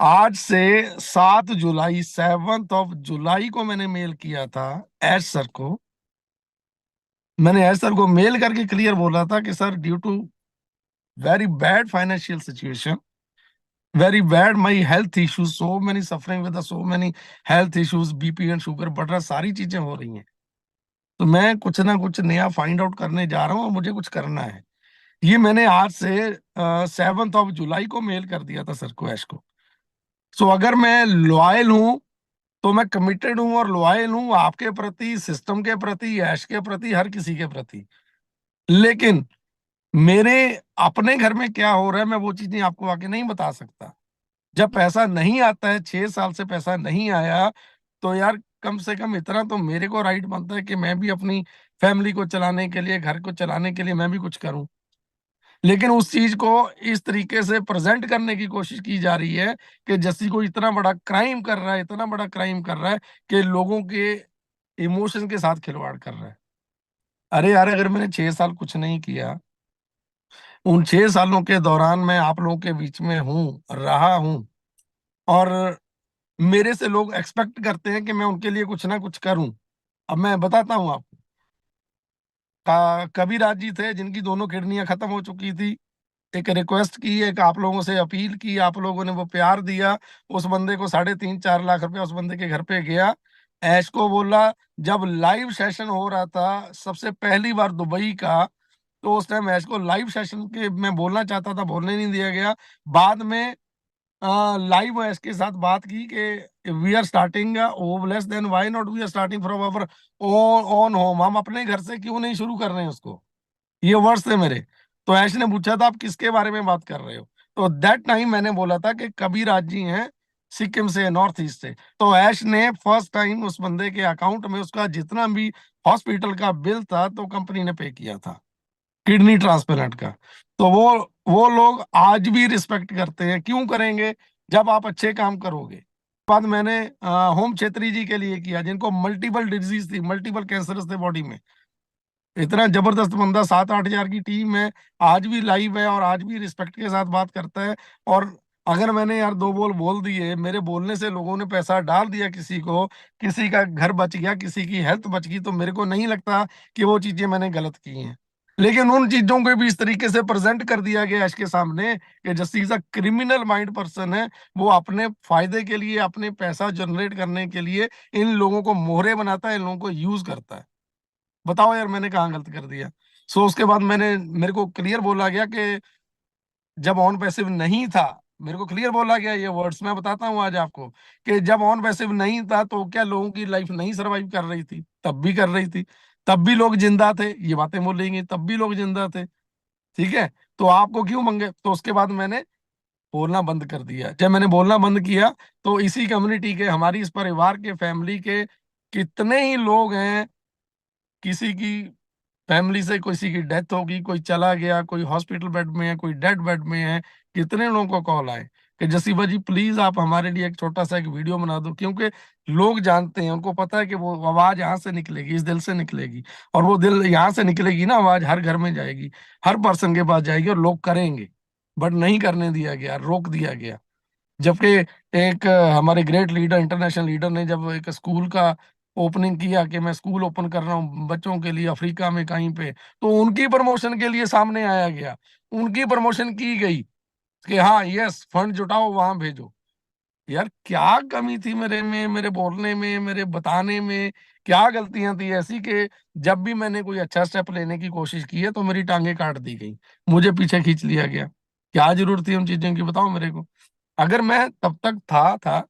आज से 7 जुलाई 7 जुलाई को मैंने मेल किया था एस सर को। मैंने एस सर को मेल करके क्लियर बोला था कि sir, due to very bad financial situation, very bad my health issues, so many suffering with so many health issues, BP and sugar बढ़ रहा, सारी चीजें हो रही हैं। तो मैं कुछ ना कुछ नया फाइंड आउट करने जा रहा हूँ और मुझे कुछ करना है। ये मैंने आज से 7 जुलाई को मेल कर दिया था सर को, ऐश को। सो अगर मैं लॉयल हूँ तो मैं कमिटेड हूं और लॉयल हूं आपके प्रति, सिस्टम के प्रति, ऐश के प्रति, हर किसी के प्रति। लेकिन मेरे अपने घर में क्या हो रहा है, मैं वो चीजें आपको आके नहीं बता सकता। जब पैसा नहीं आता है, 6 साल से पैसा नहीं आया, तो यार कम से कम इतना तो मेरे को राइट बनता है कि मैं भी अपनी फैमिली को चलाने के लिए, घर को चलाने के लिए मैं भी कुछ करूं। लेकिन उस चीज को इस तरीके से प्रेजेंट करने की कोशिश की जा रही है कि जस्सी को इतना बड़ा क्राइम कर रहा है, इतना बड़ा क्राइम कर रहा है कि लोगों के इमोशन के साथ खिलवाड़ कर रहा है। अरे यार, अगर मैंने 6 साल कुछ नहीं किया, उन 6 सालों के दौरान मैं आप लोगों के बीच में हूँ, रहा हूँ, और मेरे से लोग एक्सपेक्ट करते हैं कि मैं उनके लिए कुछ ना कुछ करूं। अब मैं बताता हूँ आपको। कबीर जी थे जिनकी दोनों किडनियां खत्म हो चुकी थी। एक रिक्वेस्ट की, एक आप लोगों से अपील की, आप लोगों ने वो प्यार दिया। उस बंदे को 3.5-4 लाख रुपया उस बंदे के घर पे गया। ऐश को बोला, जब लाइव सेशन हो रहा था सबसे पहली बार दुबई का, तो उस टाइम ऐश को लाइव सेशन के मैं बोलना चाहता था, बोलने नहीं दिया गया। बाद में लाइव ऐश के साथ बात की कि we are starting ourselves, then why not we are starting from our own home, हम अपने घर से क्यों नहीं शुरू कर रहे हैं उसको। ये वर्ड्स थे मेरे। तो ऐश ने पूछा था आप किसके बारे में बात कर रहे हो, तो दैट टाइम मैंने बोला था कि कबीर जी हैं, सिक्किम से, नॉर्थ ईस्ट से। तो ऐश ने फर्स्ट टाइम उस बंदे के अकाउंट में उसका जितना भी हॉस्पिटल का बिल था तो कंपनी ने पे किया था, किडनी ट्रांसप्लांट का। तो वो लोग आज भी रिस्पेक्ट करते हैं। क्यों करेंगे? जब आप अच्छे काम करोगे। बाद मैंने होम छेत्री जी के लिए किया, जिनको मल्टीपल डिजीज थी, मल्टीपल कैंसर थे बॉडी में। इतना जबरदस्त बंदा, 7-8 हजार की टीम है, आज भी लाइव है और आज भी रिस्पेक्ट के साथ बात करता है। और अगर मैंने यार दो बोल बोल दिए, मेरे बोलने से लोगों ने पैसा डाल दिया किसी को, किसी का घर बच गया, किसी की हेल्थ बच गई, तो मेरे को नहीं लगता कि वो चीजें मैंने गलत की हैं। लेकिन उन चीजों को भी इस तरीके से प्रेजेंट कर दिया गया इसके सामने कि justice is a criminal mind person है। वो अपने फायदे के लिए, अपने पैसा जनरेट करने के लिए इन लोगों को मोहरे बनाता है, इन लोगों को यूज करता है। बताओ यार, मैंने कहाँ गलत कर दिया? सो उसके बाद मेरे को क्लियर बोला गया कि जब ऑन पैसिव नहीं था, मेरे को क्लियर बोला गया, ये वर्ड्स मैं बताता हूँ आज आपको, कि जब ऑन पैसिव नहीं था तो क्या लोगों की लाइफ नहीं सरवाइव कर रही थी? तब भी कर रही थी, तब भी लोग जिंदा थे। ये बातें बोलेंगे, तब भी लोग जिंदा थे। ठीक है, तो आपको क्यों मंगे? तो उसके बाद मैंने बोलना बंद कर दिया। जब मैंने बोलना बंद किया, तो इसी कम्युनिटी के, हमारी इस परिवार के, फैमिली के कितने ही लोग हैं, किसी की फैमिली से किसी की डेथ होगी, कोई चला गया, कोई हॉस्पिटल बेड में है, कोई डेड बेड में है, कितने लोगों को कॉल आए कि जसीबा जी प्लीज आप हमारे लिए एक छोटा सा एक वीडियो बना दो। क्योंकि लोग जानते हैं, उनको पता है कि वो आवाज यहाँ से निकलेगी, इस दिल से निकलेगी, और वो दिल यहाँ से निकलेगी ना, आवाज हर घर में जाएगी, हर पर्सन के पास जाएगी, और लोग करेंगे। बट नहीं करने दिया गया, रोक दिया गया। जबकि एक हमारे ग्रेट लीडर, इंटरनेशनल लीडर ने जब एक स्कूल का ओपनिंग किया कि मैं स्कूल ओपन कर रहा हूँ बच्चों के लिए अफ्रीका में कहीं पे, तो उनकी प्रमोशन के लिए सामने आया गया, उनकी प्रमोशन की गई कि हाँ यस, फंड जुटाओ, वहां भेजो। यार क्या कमी थी मेरे में, मेरे बोलने में, मेरे बताने में? क्या गलतियां थी ऐसी कि जब भी मैंने कोई अच्छा स्टेप लेने की कोशिश की है तो मेरी टांगे काट दी गई, मुझे पीछे खींच लिया गया? क्या जरूरत थी उन चीजों की, बताओ मेरे को। अगर मैं तब तक था,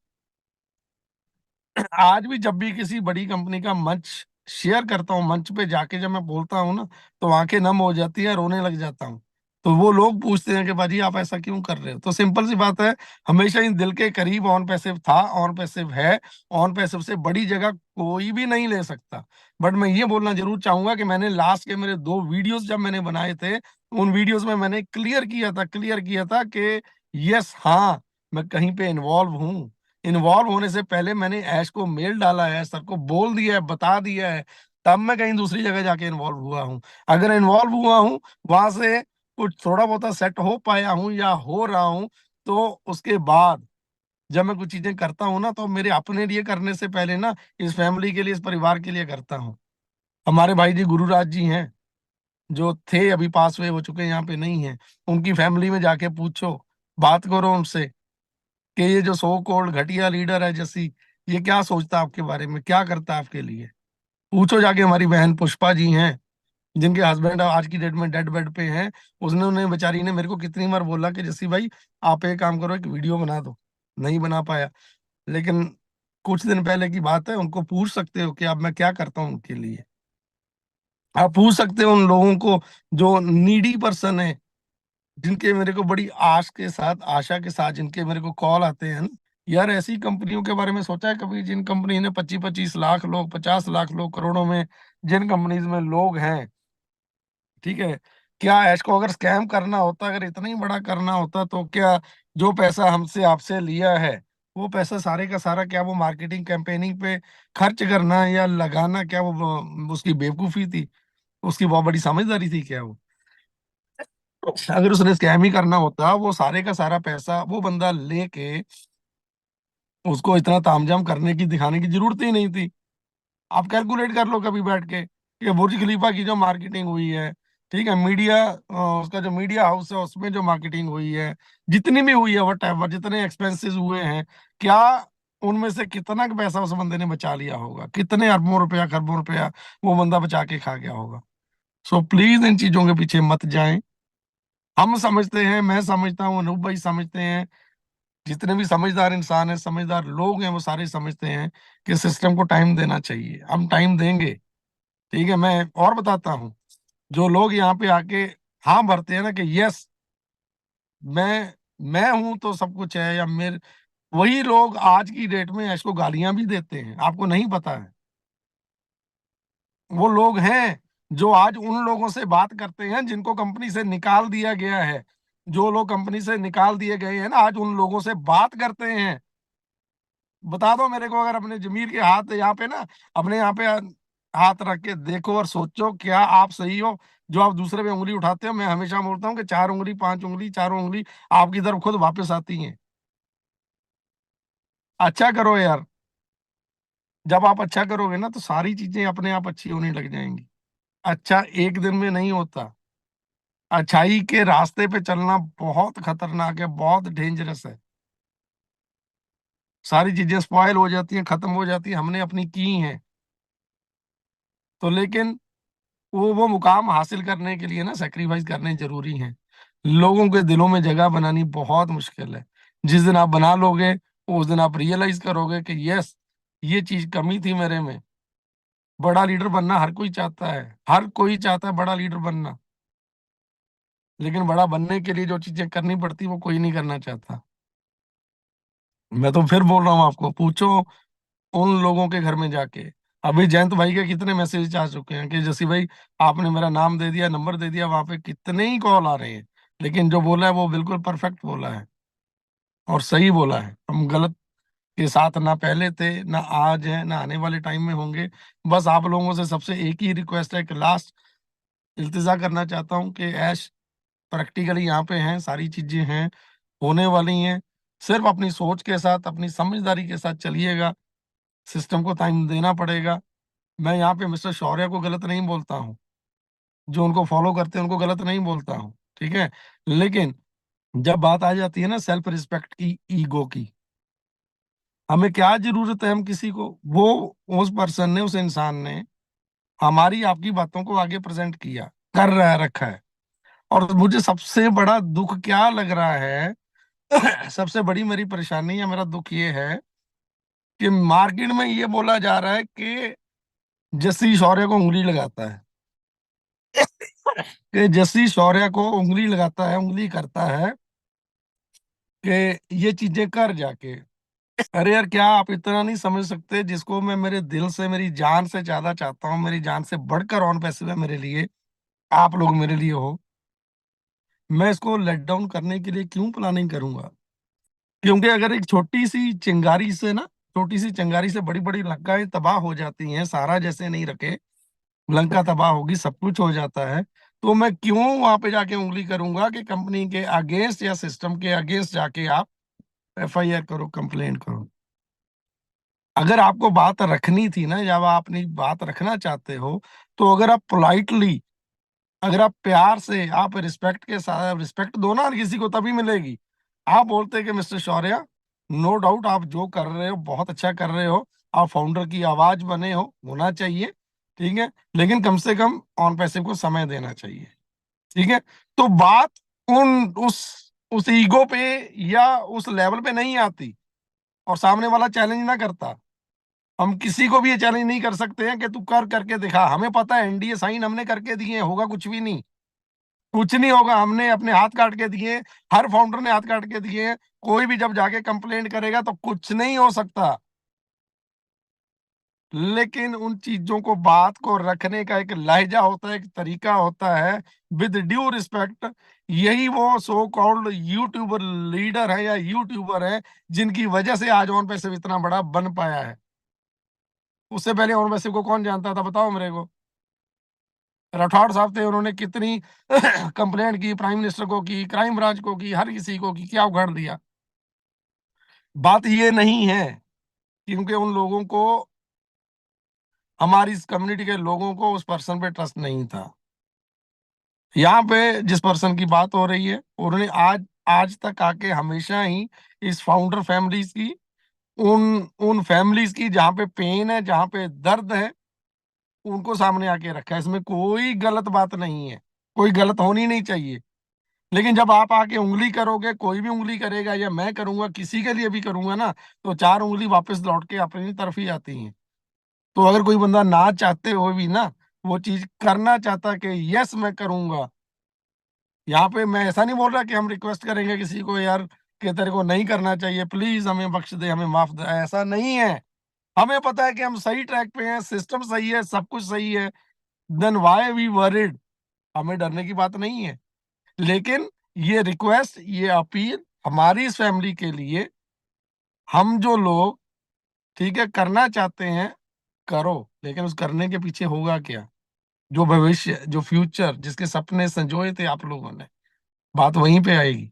आज भी जब भी किसी बड़ी कंपनी का मंच शेयर करता हूँ, मंच पे जाके जब मैं बोलता हूँ ना, तो आंखें नम हो जाती है, रोने लग जाता हूँ। तो वो लोग पूछते हैं कि बाजी आप ऐसा क्यों कर रहे हो? तो सिंपल सी बात है, हमेशा इन दिल के करीब ऑन पैसिव था, ऑन पैसिव है। ऑन पैसिव से बड़ी जगह कोई भी नहीं ले सकता। बट मैं ये बोलना जरूर चाहूंगा कि मैंने लास्ट के मेरे 2 वीडियोस जब मैंने बनाए थे, उन वीडियोस में मैंने क्लियर किया था कि यस, हाँ, मैं कहीं पे इन्वॉल्व हूँ। इन्वॉल्व होने से पहले मैंने ऐश को मेल डाला है, सर को बोल दिया है, बता दिया है, तब मैं कहीं दूसरी जगह जाके इन्वॉल्व हुआ हूँ। अगर इन्वॉल्व हुआ हूँ, वहां से कुछ थोड़ा बहुत सेट हो पाया हूँ या हो रहा हूँ, तो उसके बाद जब मैं कुछ चीजें करता हूँ ना, तो मेरे अपने लिए करने से पहले ना इस फैमिली के लिए, इस परिवार के लिए करता हूँ। हमारे भाई जी गुरुराज जी हैं, जो थे, अभी पास हुए हो चुके हैं, यहाँ पे नहीं है। उनकी फैमिली में जाके पूछो, बात करो उनसे कि ये जो सो कॉल्ड घटिया लीडर है जैसी, ये क्या सोचता है आपके बारे में, क्या करता है आपके लिए। पूछो जाके। हमारी बहन पुष्पा जी हैं, जिनके हस्बैंड आज की डेट में डेड बेड पे हैं। उसने बेचारी ने मेरे को कितनी बार बोला कि जस्सी भाई आप एक काम करो, एक वीडियो बना दो। नहीं बना पाया। लेकिन कुछ दिन पहले की बात है, उनको पूछ सकते हो कि अब मैं क्या करता हूँ उनके लिए। आप पूछ सकते हो उन लोगों को जो नीडी पर्सन है, जिनके मेरे को बड़ी आश के साथ, आशा के साथ जिनके मेरे को कॉल आते हैं ना। यार ऐसी कंपनियों के बारे में सोचा है कभी, जिन कंपनी ने 25-25 लाख लोग, 50 लाख लोग, करोड़ों में जिन कंपनीज में लोग हैं, ठीक है। क्या ऐश को अगर स्कैम करना होता, अगर इतना ही बड़ा करना होता, तो क्या जो पैसा हमसे आपसे लिया है, वो पैसा सारे का सारा क्या वो मार्केटिंग कैंपेनिंग पे खर्च करना या लगाना, क्या वो उसकी बेवकूफी थी, उसकी बहुत बड़ी समझदारी थी क्या वो। अगर उसने स्कैम ही करना होता, वो सारे का सारा पैसा वो बंदा लेके, उसको इतना तामझाम करने की, दिखाने की जरूरत ही नहीं थी। आप कैलकुलेट कर लो कभी बैठ के कि बुर्ज खलीफा की जो मार्केटिंग हुई है, ठीक है, मीडिया, उसका जो मीडिया हाउस है उसमें जो मार्केटिंग हुई है, जितनी भी हुई है, वट एवर जितने एक्सपेंसेस हुए हैं, क्या उनमें से कितना का पैसा उस बंदे ने बचा लिया होगा, कितने अरबों रुपया, खरबों रुपया वो बंदा बचा के खा गया होगा। सो प्लीज इन चीजों के पीछे मत जाएं। हम समझते हैं, मैं समझता हूँ, अनूप भाई समझते हैं, जितने भी समझदार इंसान हैं, समझदार लोग हैं, वो सारे समझते हैं कि सिस्टम को टाइम देना चाहिए। हम टाइम देंगे, ठीक है। मैं और बताता हूँ, जो लोग यहाँ पे आके हाँ भरते हैं ना कि यस, मैं हूं तो सब कुछ है, या मेरे, वही लोग आज की डेट में इसको गालियां भी देते हैं, आपको नहीं पता है। वो लोग हैं जो आज उन लोगों से बात करते हैं जिनको कंपनी से निकाल दिया गया है। जो लोग कंपनी से निकाल दिए गए हैं ना, आज उन लोगों से बात करते हैं। बता दो मेरे को, अगर अपने जमीर के हाथ यहाँ पे ना, अपने यहाँ पे हाथ रख के देखो और सोचो, क्या आप सही हो जो आप दूसरे पे उंगली उठाते हो। मैं हमेशा बोलता हूँ कि 4 उंगली, 5 उंगली, चारों उंगली आपकी तरफ खुद वापस आती हैं। अच्छा करो यार। जब आप अच्छा करोगे ना, तो सारी चीजें अपने आप अच्छी होने लग जाएंगी। अच्छा एक दिन में नहीं होता। अच्छाई के रास्ते पे चलना बहुत खतरनाक है, बहुत डेंजरस है। सारी चीजें स्पॉयल हो जाती हैं, खत्म हो जाती हैं, हमने अपनी की हैं। तो लेकिन वो मुकाम हासिल करने के लिए ना सेक्रीफाइस करने जरूरी हैं। लोगों के दिलों में जगह बनानी बहुत मुश्किल है। जिस दिन आप बना लोगे, उस दिन आप रियलाइज करोगे कि यस, ये चीज कमी थी मेरे में। बड़ा लीडर बनना हर कोई चाहता है, हर कोई चाहता है बड़ा लीडर बनना। लेकिन बड़ा बनने के लिए जो चीजें करनी पड़ती वो कोई नहीं करना चाहता। मैं तो फिर बोल रहा हूँ, आपको पूछो उन लोगों के घर में जाके। अभी जयंत भाई के कितने मैसेज आ चुके हैं कि जसी भाई आपने मेरा नाम दे दिया, नंबर दे दिया, वहां पे कितने ही कॉल आ रहे हैं। लेकिन जो बोला है वो बिल्कुल परफेक्ट बोला है और सही बोला है। हम गलत के साथ ना पहले थे, ना आज है, ना आने वाले टाइम में होंगे। बस आप लोगों से सबसे एक ही रिक्वेस्ट है कि लास्ट इल्तिजा करना चाहता हूँ कि ऐश प्रैक्टिकली यहाँ पे हैं, सारी चीजें हैं, होने वाली हैं। सिर्फ अपनी सोच के साथ, अपनी समझदारी के साथ चलिएगा। सिस्टम को टाइम देना पड़ेगा। मैं यहाँ पे मिस्टर शौर्य को गलत नहीं बोलता हूँ, जो उनको फॉलो करते हैं उनको गलत नहीं बोलता हूँ, ठीक है। लेकिन जब बात आ जाती है ना सेल्फ रिस्पेक्ट की, ईगो की, हमें क्या जरूरत है हम किसी को, वो उस पर्सन ने, उस इंसान ने हमारी आपकी बातों को आगे प्रेजेंट किया, कर रहा है, रखा है। और मुझे सबसे बड़ा दुख क्या लग रहा है, सबसे बड़ी मेरी परेशानी या मेरा दुख ये है कि मार्केट में ये बोला जा रहा है कि जस्सी शौर्य को उंगली लगाता है, कि जस्सी शौर्य को उंगली लगाता है, उंगली करता है कि ये चीजें कर जाके। अरे यार, क्या आप इतना नहीं समझ सकते, जिसको मैं मेरे दिल से, मेरी जान से ज्यादा चाहता हूँ, मेरी जान से बढ़कर ऑन पैसे है मेरे लिए, आप लोग मेरे लिए हो। मैं इसको लेट डाउन करने के लिए क्यों प्लानिंग करूंगा। क्योंकि अगर एक छोटी सी चिंगारी से ना, छोटी सी चिंगारी से बड़ी बड़ी लंकाएं तबाह हो जाती हैं, सारा जैसे नहीं रखे, लंका तबाह होगी, सब कुछ हो जाता है। तो मैं क्यों वहां पे जाके उंगली करूंगा कि कंपनी के अगेंस्ट या सिस्टम के अगेंस्ट जाके आप FIR करो, कंप्लेंट करो। अगर आपको बात रखनी थी ना, जब आप अपनी बात रखना चाहते हो, तो अगर आप पोलाइटली, अगर आप प्यार से, आप रिस्पेक्ट के साथ, रिस्पेक्ट दो ना हर किसी को, तभी मिलेगी। आप बोलते कि मिस्टर शौर्या, नो डाउट आप जो कर रहे हो बहुत अच्छा कर रहे हो, आप फाउंडर की आवाज बने हो, होना चाहिए, ठीक है, लेकिन कम से कम ऑन पैसिव को समय देना चाहिए, ठीक है। तो बात उन उस ईगो पे या उस लेवल पे नहीं आती, और सामने वाला चैलेंज ना करता। हम किसी को भी ये चैलेंज नहीं कर सकते हैं कि तू कर करके दिखा, हमें पता है NDA साइन हमने करके दिए हैं, होगा कुछ भी नहीं, कुछ नहीं होगा, हमने अपने हाथ काट के दिए, हर फाउंडर ने हाथ काट के दिए हैं। कोई भी जब जाके कंप्लेंट करेगा तो कुछ नहीं हो सकता, लेकिन उन चीजों को, बात को रखने का एक लहजा होता है, एक तरीका होता है, विद ड्यू रिस्पेक्ट। यही वो सो कॉल्ड यूट्यूबर लीडर है या यूट्यूबर है जिनकी वजह से आज ऑन पैसे इतना बड़ा बन पाया है। उससे पहले ऑन पैसे को कौन जानता था, बताओ मेरे को। राठौड़ साहब थे, उन्होंने कितनी कंप्लेंट की, प्राइम मिनिस्टर को की, क्राइम ब्रांच को की, हर किसी को की, क्या उखाड़ दिया। बात ये नहीं है, क्योंकि उन लोगों को, हमारी इस कम्युनिटी के लोगों को उस पर्सन पे ट्रस्ट नहीं था। यहाँ पे जिस पर्सन की बात हो रही है, उन्होंने आज आज तक आके हमेशा ही इस फाउंडर फैमिलीज की, उन उन फैमिलीज की जहाँ पे पेन है, जहाँ पे दर्द है, उनको सामने आके रखा है। इसमें कोई गलत बात नहीं है, कोई गलत होनी नहीं चाहिए। लेकिन जब आप आके उंगली करोगे, कोई भी उंगली करेगा या मैं करूंगा, किसी के लिए भी करूंगा ना, तो चार उंगली वापस लौट के अपनी तरफ ही आती हैं। तो अगर कोई बंदा ना चाहते हुए भी ना वो चीज करना चाहता कि यस मैं करूंगा, यहाँ पे मैं ऐसा नहीं बोल रहा कि हम रिक्वेस्ट करेंगे किसी को, यार कि तेरे को नहीं करना चाहिए, प्लीज हमें बख्श दे, हमें माफ दे, ऐसा नहीं है। हमें पता है कि हम सही ट्रैक पे हैं, सिस्टम सही है, सब कुछ सही है। देन व्हाई वी वरिड, हमें डरने की बात नहीं है। लेकिन ये रिक्वेस्ट, ये अपील हमारी इस फैमिली के लिए, हम जो लोग, ठीक है, करना चाहते हैं, करो, लेकिन उस करने के पीछे होगा क्या, जो भविष्य, जो फ्यूचर, जिसके सपने संजोए थे आप लोगों ने, बात वहीं पे आएगी।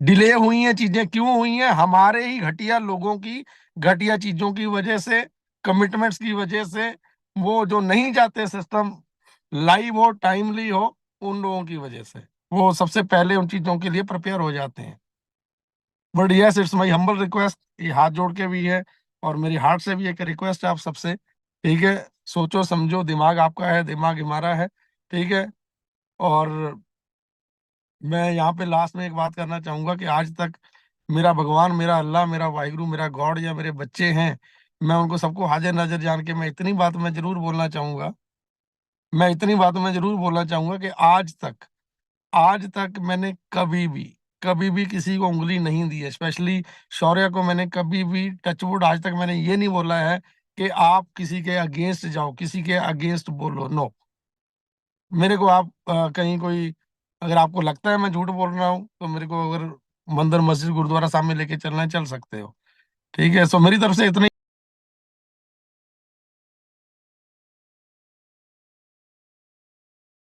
डिले हुई हैं चीजें, क्यों हुई हैं? हमारे ही घटिया लोगों की घटिया चीजों की वजह से, कमिटमेंट्स की वजह से। वो जो नहीं चाहते सिस्टम लाइव हो, टाइमली हो, उन लोगों की वजह से वो सबसे पहले उन चीजों के लिए प्रिपेयर हो जाते हैं। But yes, it's my humble request, ये हाथ जोड़ के भी है, और मेरी हार्ट से भी एक रिक्वेस्ट है आप सबसे, ठीक है। सोचो समझो, दिमाग आपका है, दिमाग हमारा है, ठीक है। और मैं यहाँ पे लास्ट में एक बात करना चाहूंगा कि आज तक मेरा भगवान, मेरा अल्लाह, मेरा वाहिगुरु, मेरा गॉड, या मेरे बच्चे हैं, मैं उनको सबको हाजिर नाजिर जान के, मैं इतनी बात मैं जरूर बोलना चाहूंगा, मैं इतनी बात मैं जरूर बोलना चाहूंगा कि आज तक मैंने कभी भी किसी को उंगली नहीं दी है, स्पेशली शौर्य को मैंने कभी भी, टचवुड, आज तक मैंने ये नहीं बोला है कि आप किसी के अगेंस्ट जाओ, किसी के अगेंस्ट बोलो, नो। मेरे को आप कहीं कोई, अगर आपको लगता है मैं झूठ बोल रहा हूँ, तो मेरे को अगर मंदिर, मस्जिद, गुरुद्वारा सामने लेके चलना है, चल सकते हो, ठीक है। सो मेरी तरफ से इतना